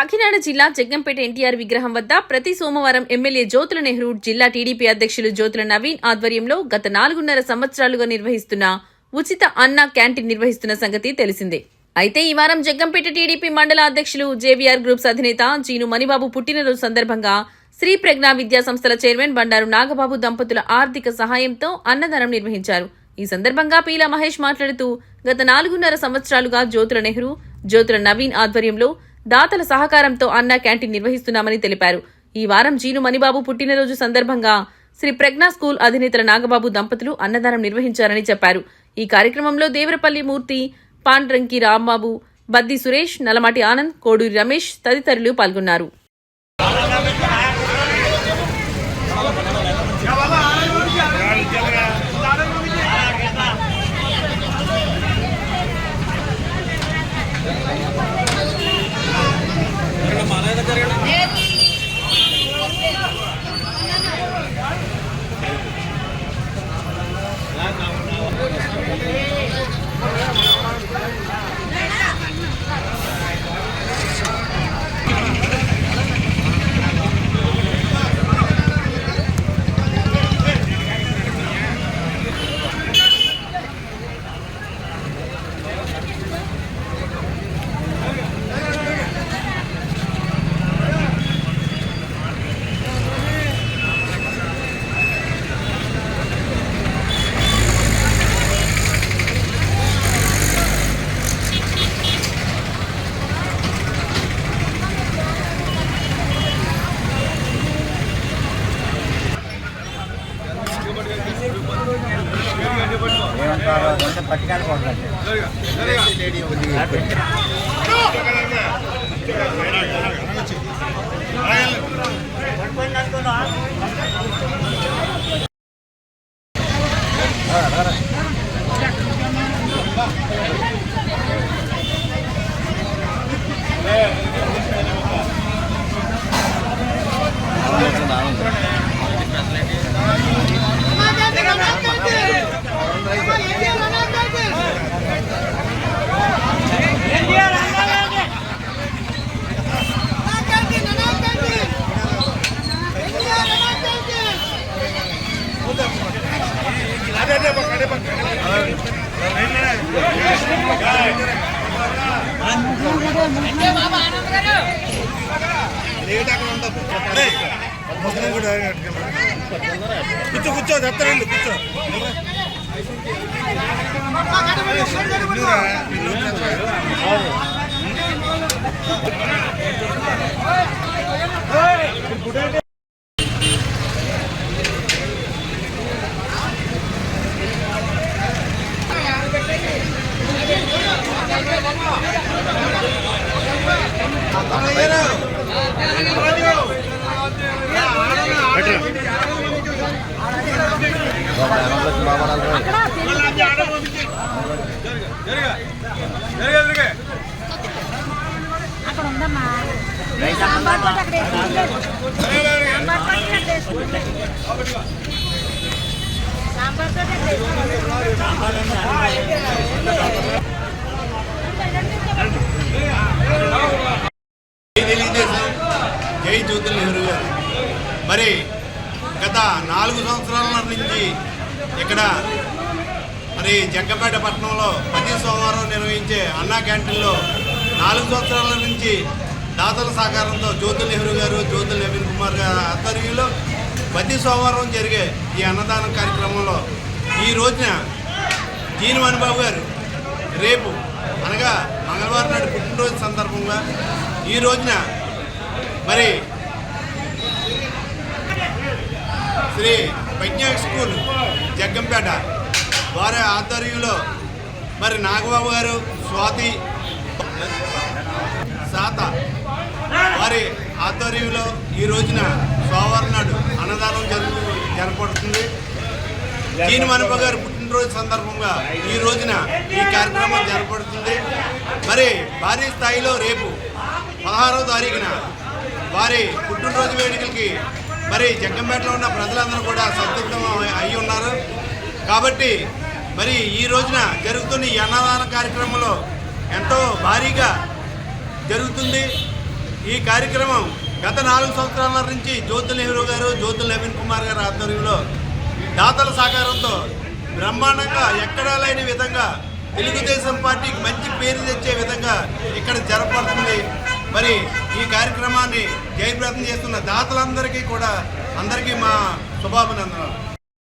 కాకినాడ జిల్లా జగ్గంపేట ఎన్టీఆర్ విగ్రహం వద్ద ప్రతి సోమవారం ఎమ్మెల్యే జ్యోతుల నెహ్రూ, జిల్లా టీడీపీ అధ్యక్షులు జ్యోతుల నవీన్ ఆధ్వర్యంలో గత 4.5 సంవత్సరాలుగా నిర్వహిస్తున్న ఉచిత అన్న క్యాంటీన్ నిర్వహిస్తున్న సంగతి తెలిసిందే. అయితే ఈ వారం జగ్గంపేట టీడీపీ మండల అధ్యక్షులు జేవీఆర్ గ్రూప్స్ అధినేత జీను మణిబాబు పుట్టినరోజు సందర్భంగా శ్రీ ప్రజ్ఞా విద్యా సంస్థల చైర్మన్ బండారు నాగబాబు దంపతుల ఆర్థిక సహాయంతో అన్నదానం నిర్వహించారు. ఈ సందర్భంగా పీలా మహేష్ మాట్లాడుతూ గత 4.5 సంవత్సరాలుగా జ్యోతుల నెహ్రూ, జ్యోతుల నవీన్ ఆధ్వర్యంలో దాతల సహకారంతో అన్న క్యాంటీన్ నిర్వహిస్తున్నామని తెలిపారు. ఈ వారం జీను మణిబాబు పుట్టినరోజు సందర్భంగా శ్రీ ప్రజ్ఞా స్కూల్ అధినేతల నాగబాబు దంపతులు అన్నదానం నిర్వహించారని చెప్పారు. ఈ కార్యక్రమంలో దేవరపల్లి మూర్తి, పాండ్రంకి రాంబాబు, బద్ది సురేష్, నలమాటి ఆనంద్, కోడూరి రమేష్ తదితరులు పాల్గొన్నారు. పట్టుకాలి పోతుంది కూర్చో చెప్తారండి కూర్చో అక్కడ ఉందమ్మా సాంబార్ తోట అక్కడ సాంబార్ తోట జై జ్యోతుల నెహ్రూ గారు. మరి గత 4 సంవత్సరాల నుంచి ఇక్కడ మరి జగ్గంపేట పట్టణంలో ప్రతి సోమవారం నిర్వహించే అన్నా క్యాంటీన్లో 4 సంవత్సరాల నుంచి దాతల సహకారంతో జ్యోతుల నెహ్రూ గారు, జ్యోతుల నవీన్ కుమార్ గారు ఆధ్వర్యంలో ప్రతి సోమవారం జరిగే ఈ అన్నదానం కార్యక్రమంలో ఈ రోజున జీను మణిబాబు గారు రేపు అనగా మంగళవారం నాడు పుట్టినరోజు సందర్భంగా ఈ రోజున మరి శ్రీ ప్రజ్ఞా స్కూల్ జగ్గంపేట వారి ఆధ్వర్యంలో మరి నాగబాబు గారు, స్వాతి సాత వారి ఆధ్వర్యంలో ఈ రోజున సోమవారం నాడు అన్నదానం జరపడుతుంది. జీను మణిబాబు గారు పుట్టినరోజు సందర్భంగా ఈ రోజున ఈ కార్యక్రమం జరపడుతుంది. మరి భారీ స్థాయిలో రేపు 16వ తారీఖున వారి పుట్టినరోజు వేడుకలకి మరి జగ్గంపేటలో ఉన్న ప్రజలందరూ కూడా సంతృప్తం అయి ఉన్నారు. కాబట్టి మరి ఈ రోజున జరుగుతున్న ఈ అన్నదాన కార్యక్రమంలో ఎంతో భారీగా జరుగుతుంది. ఈ కార్యక్రమం గత 4 సంవత్సరాల నుంచి జ్యోతుల్ నెహ్రూ గారు, జ్యోతుల్ నవీన్ కుమార్ గారు ఆధ్వర్యంలో దాతల సహకారంతో బ్రహ్మాండంగా ఎక్కడా లేని విధంగా తెలుగుదేశం పార్టీకి మంచి పేరు తెచ్చే విధంగా ఇక్కడ జరపబడుతుంది. మరి ఈ కార్యక్రమాన్ని జయప్రదం చేస్తున్న దాతలందరికీ కూడా అందరికీ మా శుభాభినందనలు.